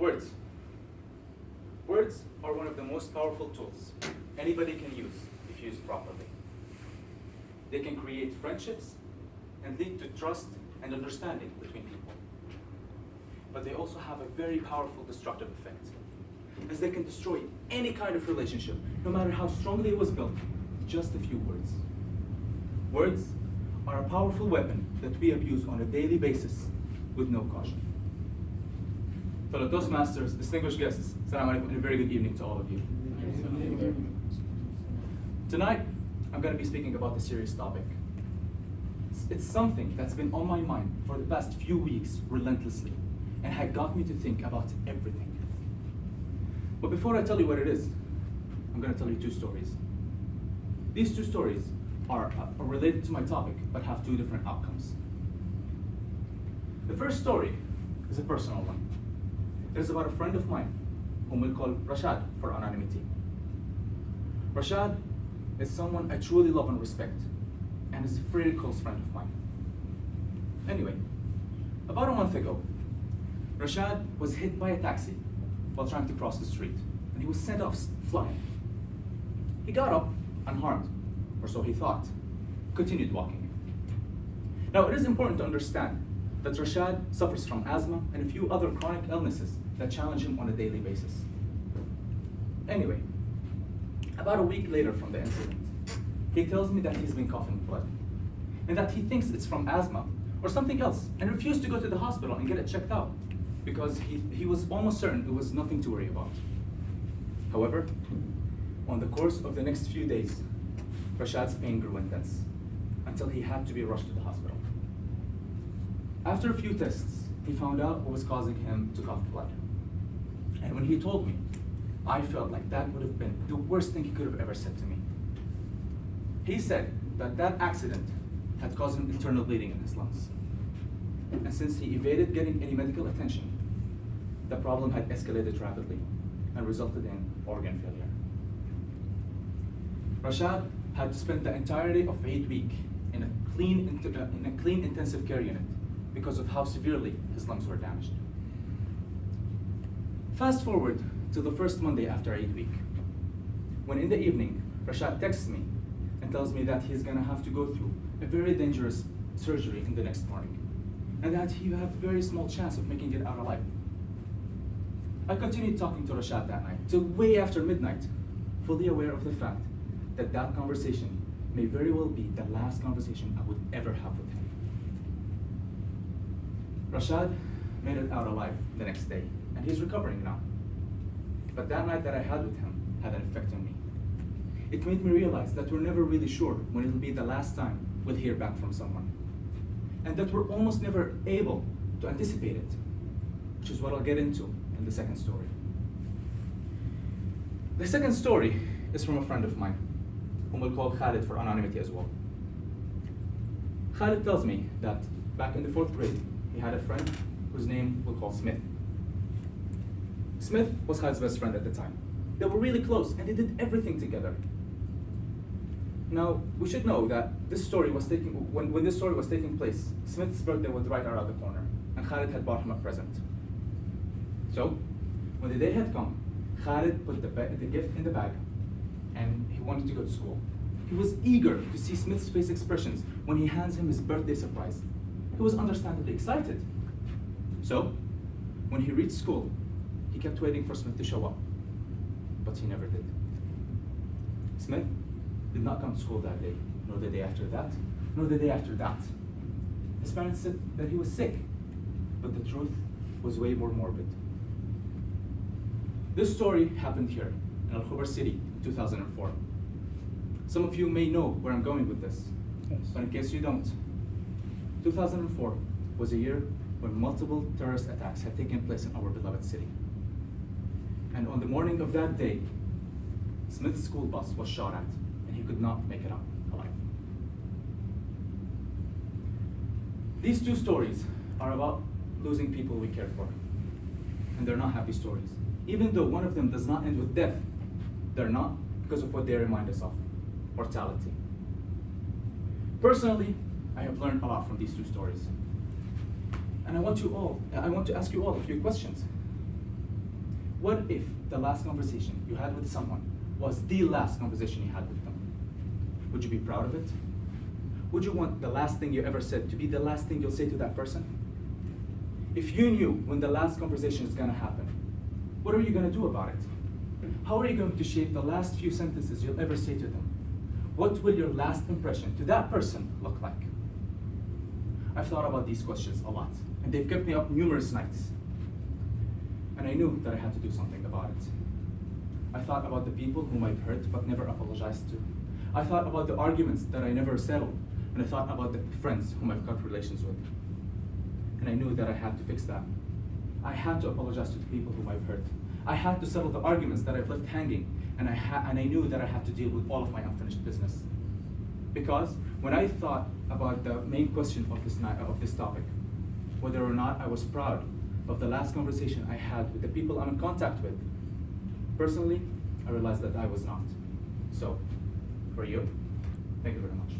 Words. Words are one of the most powerful tools anybody can use if used properly. They can create friendships and lead to trust and understanding between people. But they also have a very powerful destructive effect, as they can destroy any kind of relationship, no matter how strongly it was built, with just a few words. Words are a powerful weapon that we abuse on a daily basis with no caution. Fellow Toastmasters, distinguished guests, Zaaim and a very good evening to all of you. Tonight, I'm going to be speaking about a serious topic. It's something that's been on my mind for the past few weeks relentlessly, and had got me to think about everything. But before I tell you what it is, I'm going to tell you two stories. These two stories are related to my topic, but have two different outcomes. The first story is a personal one. It is about a friend of mine, whom we'll call Rashad for anonymity. Rashad is someone I truly love and respect, and is a very close friend of mine. Anyway, about a month ago, Rashad was hit by a taxi while trying to cross the street, and he was sent off flying. He got up unharmed, or so he thought, continued walking. Now, it is important to understand that Rashad suffers from asthma and a few other chronic illnesses that challenge him on a daily basis. Anyway, about a week later from the incident, he tells me that he's been coughing blood, and that he thinks it's from asthma or something else, and refused to go to the hospital and get it checked out, because he was almost certain it was nothing to worry about. However, on the course of the next few days, Rashad's pain grew intense, until he had to be rushed to the hospital. After a few tests, he found out what was causing him to cough blood. And when he told me, I felt like that would have been the worst thing he could have ever said to me. He said that that accident had caused him internal bleeding in his lungs. And since he evaded getting any medical attention, the problem had escalated rapidly and resulted in organ failure. Rashad had to spend the entirety of 8 weeks in a clean intensive care unit because of how severely his lungs were damaged. Fast forward to the first Monday after 8 weeks, when in the evening, Rashad texts me and tells me that he's gonna have to go through a very dangerous surgery in the next morning, and that he has a very small chance of making it out alive. I continued talking to Rashad that night, till way after midnight, fully aware of the fact that that conversation may very well be the last conversation I would ever have with him. Rashad made it out alive the next day, and he's recovering now. But that night that I had with him had an effect on me. It made me realize that we're never really sure when it'll be the last time we'll hear back from someone, and that we're almost never able to anticipate it, which is what I'll get into in the second story. The second story is from a friend of mine, whom we'll call Khalid for anonymity as well. Khalid tells me that back in the 4th grade, he had a friend whose name we'll call Smith. Smith was Khalid's best friend at the time. They were really close, and they did everything together. Now, we should know that this story was when this story was taking place, Smith's birthday was right around the corner, and Khalid had bought him a present. So, when the day had come, Khalid put the gift in the bag, and he wanted to go to school. He was eager to see Smith's face expressions when he hands him his birthday surprise. He was understandably excited. So, when he reached school, he kept waiting for Smith to show up, but he never did. Smith did not come to school that day, nor the day after that, nor the day after that. His parents said that he was sick, but the truth was way more morbid. This story happened here in Al Khobar City in 2004. Some of you may know where I'm going with this, but in case you don't, 2004 was a year when multiple terrorist attacks had taken place in our beloved city. And on the morning of that day, Smith's school bus was shot at, and he could not make it out alive. These two stories are about losing people we care for, and they're not happy stories. Even though one of them does not end with death, they're not because of what they remind us of, mortality. Personally, I have learned a lot from these two stories. And I want to ask you all a few questions. What if the last conversation you had with someone was the last conversation you had with them? Would you be proud of it? Would you want the last thing you ever said to be the last thing you'll say to that person? If you knew when the last conversation is gonna happen, what are you gonna do about it? How are you going to shape the last few sentences you'll ever say to them? What will your last impression to that person look like? I've thought about these questions a lot, and they've kept me up numerous nights. And I knew that I had to do something about it. I thought about the people whom I've hurt but never apologized to. I thought about the arguments that I never settled, and I thought about the friends whom I've cut relations with. And I knew that I had to fix that. I had to apologize to the people whom I've hurt. I had to settle the arguments that I've left hanging, and I knew that I had to deal with all of my unfinished business. Because when I thought about the main question of this topic, whether or not I was proud of the last conversation I had with the people I'm in contact with, personally, I realized that I was not. So, for you, thank you very much.